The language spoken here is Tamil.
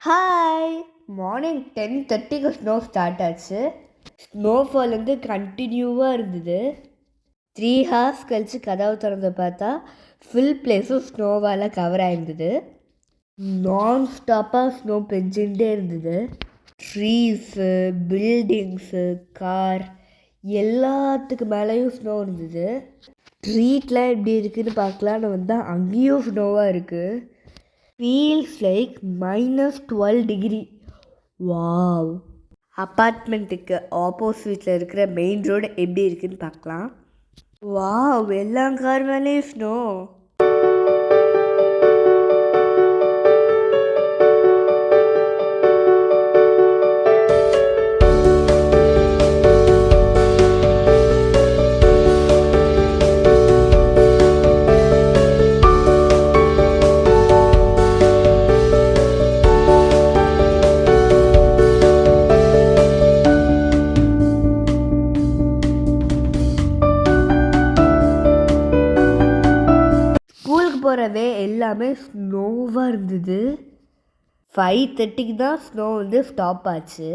ஹாய்! மார்னிங் 10:30க்கு ஸ்னோ ஸ்டார்ட் ஆச்சு. ஸ்னோஃபால் வந்து கண்டினியூவாக இருந்தது. 3 ஹார்ஸ் கழித்து கதவு திறந்து பார்த்தா ஃபுல் பிளேஸும் ஸ்னோவால் கவர் ஆகிருந்தது. நான் ஸ்டாப்பாக ஸ்னோ பெஞ்சுட்டே இருந்தது. ட்ரீஸு, பில்டிங்ஸு, கார் எல்லாத்துக்கு மேலேயும் ஸ்னோ இருந்தது. ஸ்ட்ரீட்லாம் எப்படி இருக்குதுன்னு பார்க்கலான்னு வந்தால் அங்கேயும் ஸ்னோவாக இருக்குது. feels like -12 wow. அப்பார்ட்மெண்ட்டுக்கு ஆப்போசிட்டில் இருக்கிற மெயின் ரோடு எப்படி இருக்குன்னு பார்க்கலாம். வாவ், எல்லா கார் மேலேயும் ஸ்னோ. ஸ்கூலுக்கு போகிறவே எல்லாமே ஸ்னோவாக இருந்தது. 5:30க்கு தான் ஸ்னோ வந்து ஸ்டாப் ஆச்சு.